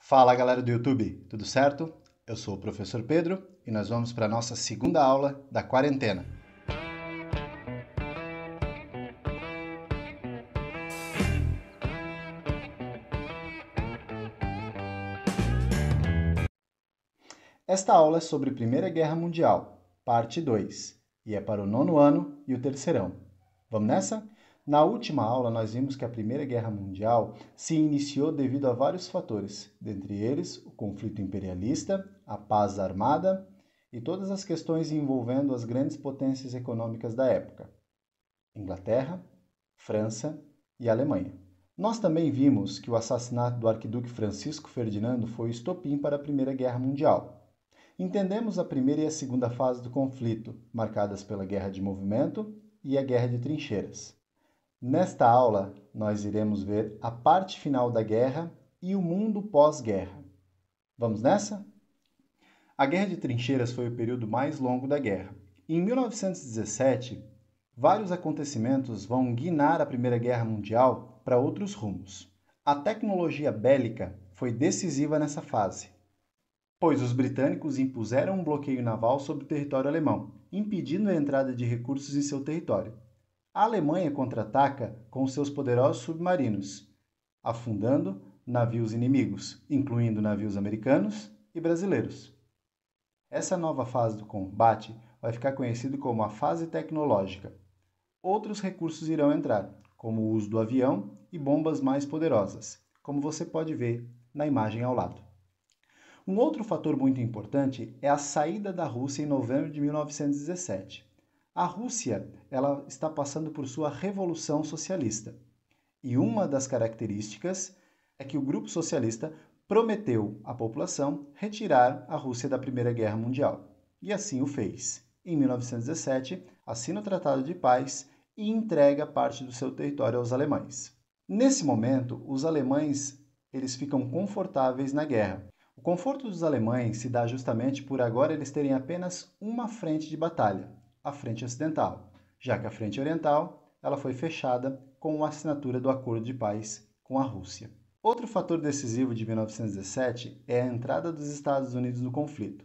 Fala galera do YouTube, tudo certo? Eu sou o professor Pedro e nós vamos para a nossa segunda aula da quarentena. Esta aula é sobre Primeira Guerra Mundial, parte 2, e é para o nono ano e o terceirão. Vamos nessa? Na última aula, nós vimos que a Primeira Guerra Mundial se iniciou devido a vários fatores, dentre eles o conflito imperialista, a paz armada e todas as questões envolvendo as grandes potências econômicas da época: Inglaterra, França e Alemanha. Nós também vimos que o assassinato do arquiduque Francisco Ferdinando foi o estopim para a Primeira Guerra Mundial. Entendemos a primeira e a segunda fase do conflito, marcadas pela Guerra de Movimento e a Guerra de Trincheiras. Nesta aula, nós iremos ver a parte final da guerra e o mundo pós-guerra. Vamos nessa? A Guerra de Trincheiras foi o período mais longo da guerra. Em 1917, vários acontecimentos vão guinar a Primeira Guerra Mundial para outros rumos. A tecnologia bélica foi decisiva nessa fase, pois os britânicos impuseram um bloqueio naval sobre o território alemão, impedindo a entrada de recursos em seu território. A Alemanha contra-ataca com seus poderosos submarinos, afundando navios inimigos, incluindo navios americanos e brasileiros. Essa nova fase do combate vai ficar conhecida como a fase tecnológica. Outros recursos irão entrar, como o uso do avião e bombas mais poderosas, como você pode ver na imagem ao lado. Um outro fator muito importante é a saída da Rússia em novembro de 1917. A Rússia ela está passando por sua revolução socialista. E uma das características é que o grupo socialista prometeu à população retirar a Rússia da Primeira Guerra Mundial. E assim o fez. Em 1917, assina o Tratado de Paz e entrega parte do seu território aos alemães. Nesse momento, os alemães eles ficam confortáveis na guerra. O conforto dos alemães se dá justamente por agora eles terem apenas uma frente de batalha, a frente ocidental, já que a frente oriental ela foi fechada com a assinatura do Acordo de Paz com a Rússia. Outro fator decisivo de 1917 é a entrada dos Estados Unidos no conflito.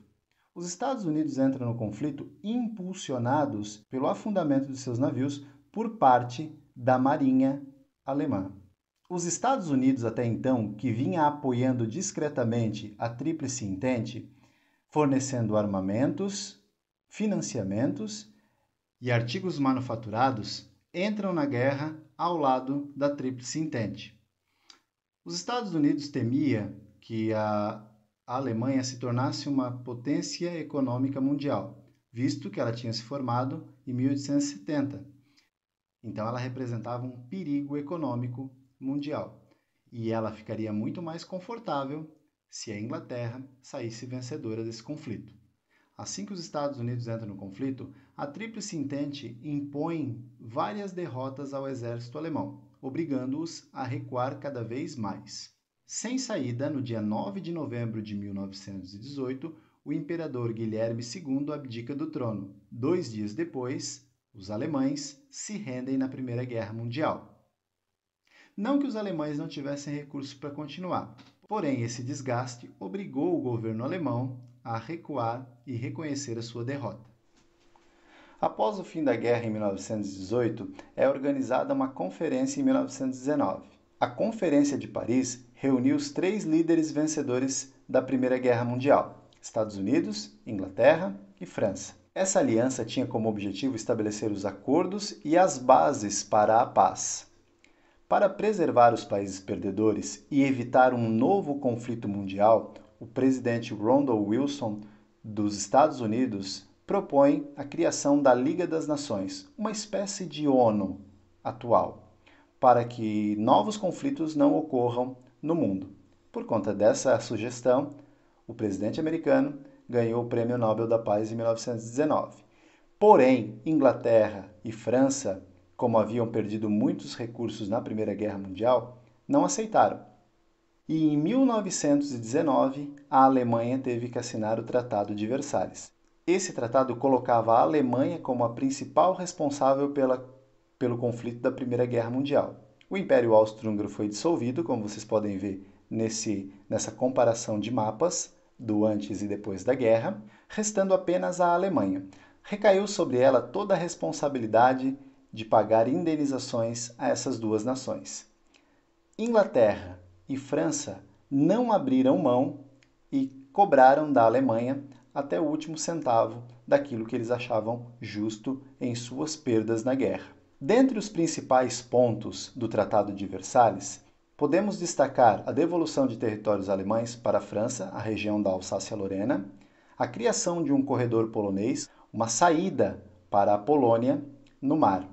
Os Estados Unidos entram no conflito impulsionados pelo afundamento de seus navios por parte da Marinha alemã. Os Estados Unidos, até então, que vinha apoiando discretamente a Tríplice Entente, fornecendo armamentos, financiamentos e artigos manufaturados, entram na guerra ao lado da Tríplice Entente. Os Estados Unidos temia que a Alemanha se tornasse uma potência econômica mundial, visto que ela tinha se formado em 1870. Então ela representava um perigo econômico mundial, e ela ficaria muito mais confortável se a Inglaterra saísse vencedora desse conflito. Assim que os Estados Unidos entram no conflito, a Tríplice Entente impõe várias derrotas ao exército alemão, obrigando-os a recuar cada vez mais. Sem saída, no dia 9 de novembro de 1918, o imperador Guilherme II abdica do trono. 2 dias depois, os alemães se rendem na Primeira Guerra Mundial. Não que os alemães não tivessem recursos para continuar, porém esse desgaste obrigou o governo alemão a recuar e reconhecer a sua derrota. Após o fim da guerra em 1918, é organizada uma conferência em 1919. A Conferência de Paris reuniu os 3 líderes vencedores da Primeira Guerra Mundial: Estados Unidos, Inglaterra e França. Essa aliança tinha como objetivo estabelecer os acordos e as bases para a paz. Para preservar os países perdedores e evitar um novo conflito mundial, o presidente Woodrow Wilson dos Estados Unidos propõe a criação da Liga das Nações, uma espécie de ONU atual, para que novos conflitos não ocorram no mundo. Por conta dessa sugestão, o presidente americano ganhou o Prêmio Nobel da Paz em 1919. Porém, Inglaterra e França, como haviam perdido muitos recursos na Primeira Guerra Mundial, não aceitaram. E em 1919, a Alemanha teve que assinar o Tratado de Versalhes. Esse tratado colocava a Alemanha como a principal responsável pelo conflito da Primeira Guerra Mundial. O Império Austro-Húngaro foi dissolvido, como vocês podem ver nessa comparação de mapas do antes e depois da guerra, restando apenas a Alemanha. Recaiu sobre ela toda a responsabilidade de pagar indenizações a essas duas nações. Inglaterra e França não abriram mão e cobraram da Alemanha até o último centavo daquilo que eles achavam justo em suas perdas na guerra. Dentre os principais pontos do Tratado de Versalhes, podemos destacar a devolução de territórios alemães para a França, a região da Alsácia-Lorena, a criação de um corredor polonês, uma saída para a Polônia no mar,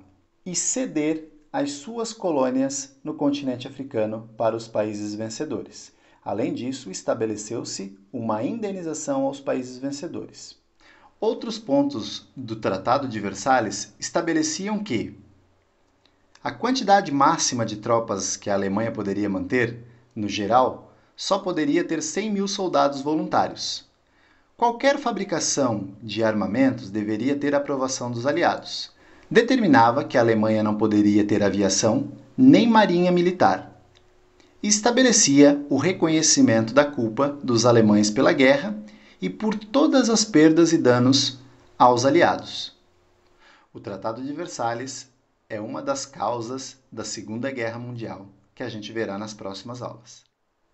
e ceder as suas colônias no continente africano para os países vencedores. Além disso, estabeleceu-se uma indenização aos países vencedores. Outros pontos do Tratado de Versalhes estabeleciam que a quantidade máxima de tropas que a Alemanha poderia manter, no geral, só poderia ter 100.000 soldados voluntários. Qualquer fabricação de armamentos deveria ter aprovação dos aliados. Determinava que a Alemanha não poderia ter aviação nem marinha militar. E estabelecia o reconhecimento da culpa dos alemães pela guerra e por todas as perdas e danos aos aliados. O Tratado de Versalhes é uma das causas da Segunda Guerra Mundial, que a gente verá nas próximas aulas.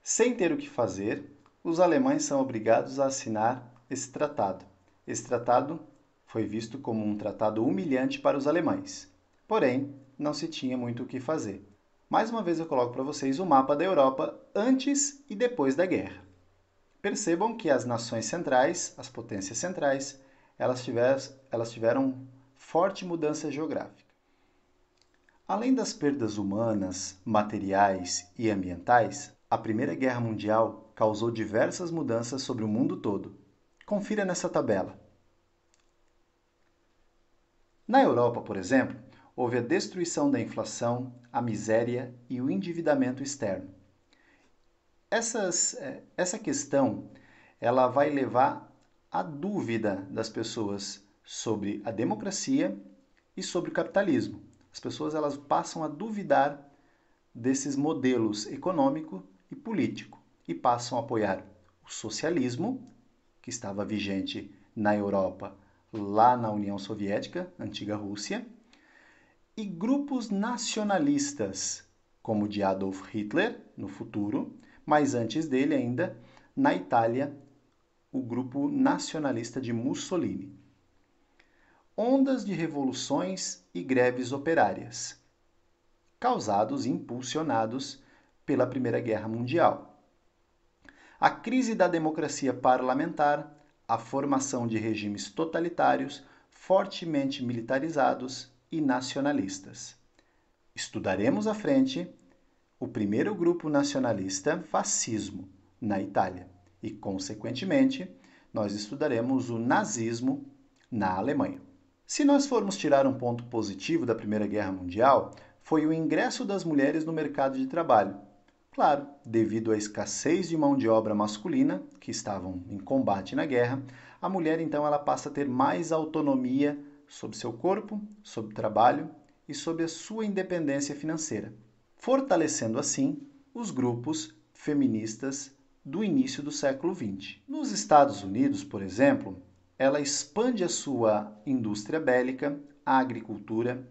Sem ter o que fazer, os alemães são obrigados a assinar esse tratado. Esse tratado foi visto como um tratado humilhante para os alemães. Porém, não se tinha muito o que fazer. Mais uma vez eu coloco para vocês o mapa da Europa antes e depois da guerra. Percebam que as nações centrais, as potências centrais, elas tiveram forte mudança geográfica. Além das perdas humanas, materiais e ambientais, a Primeira Guerra Mundial causou diversas mudanças sobre o mundo todo. Confira nessa tabela. Na Europa, por exemplo, houve a destruição da inflação, a miséria e o endividamento externo. Essa questão ela vai levar à dúvida das pessoas sobre a democracia e sobre o capitalismo. As pessoas elas passam a duvidar desses modelos econômico e político e passam a apoiar o socialismo, que estava vigente na Europa, lá na União Soviética, antiga Rússia, e grupos nacionalistas, como o de Adolf Hitler, no futuro, mas antes dele ainda, na Itália, o grupo nacionalista de Mussolini. Ondas de revoluções e greves operárias, causados e impulsionados pela Primeira Guerra Mundial. A crise da democracia parlamentar, a formação de regimes totalitários, fortemente militarizados e nacionalistas. Estudaremos à frente o primeiro grupo nacionalista, fascismo, na Itália, e, consequentemente, nós estudaremos o nazismo na Alemanha. Se nós formos tirar um ponto positivo da Primeira Guerra Mundial, foi o ingresso das mulheres no mercado de trabalho. Claro, devido à escassez de mão de obra masculina, que estavam em combate na guerra, a mulher então ela passa a ter mais autonomia sobre seu corpo, sobre o trabalho e sobre a sua independência financeira, fortalecendo assim os grupos feministas do início do século XX. Nos Estados Unidos, por exemplo, ela expande a sua indústria bélica, a agricultura,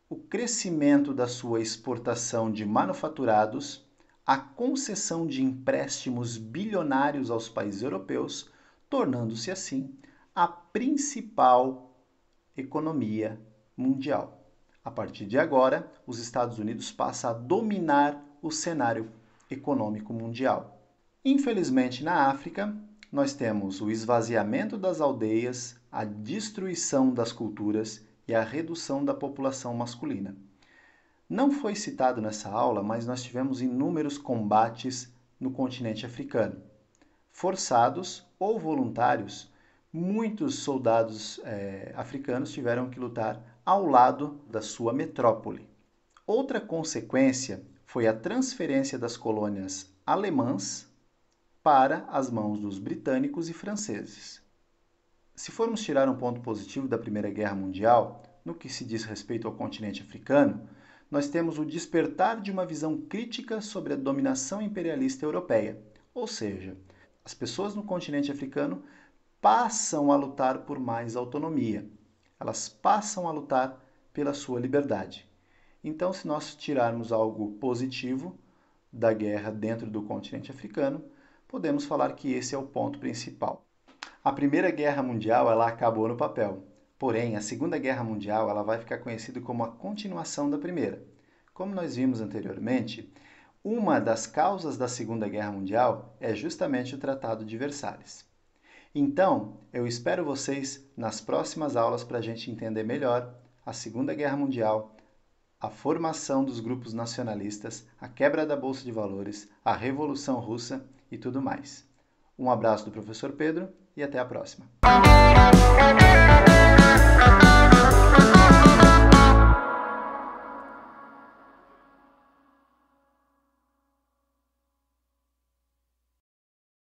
o crescimento da sua exportação de manufaturados, a concessão de empréstimos bilionários aos países europeus, tornando-se assim a principal economia mundial. A partir de agora, os Estados Unidos passam a dominar o cenário econômico mundial. Infelizmente, na África, nós temos o esvaziamento das aldeias, a destruição das culturas e a redução da população masculina. Não foi citado nessa aula, mas nós tivemos inúmeros combates no continente africano. Forçados ou voluntários, muitos soldados africanos tiveram que lutar ao lado da sua metrópole. Outra consequência foi a transferência das colônias alemãs para as mãos dos britânicos e franceses. Se formos tirar um ponto positivo da Primeira Guerra Mundial, no que se diz respeito ao continente africano, nós temos o despertar de uma visão crítica sobre a dominação imperialista europeia, ou seja, as pessoas no continente africano passam a lutar por mais autonomia, elas passam a lutar pela sua liberdade. Então, se nós tirarmos algo positivo da guerra dentro do continente africano, podemos falar que esse é o ponto principal. A Primeira Guerra Mundial ela acabou no papel, porém a Segunda Guerra Mundial ela vai ficar conhecida como a continuação da Primeira. Como nós vimos anteriormente, uma das causas da Segunda Guerra Mundial é justamente o Tratado de Versalhes. Então, eu espero vocês nas próximas aulas para a gente entender melhor a Segunda Guerra Mundial, a formação dos grupos nacionalistas, a quebra da Bolsa de Valores, a Revolução Russa e tudo mais. Um abraço do professor Pedro e até a próxima.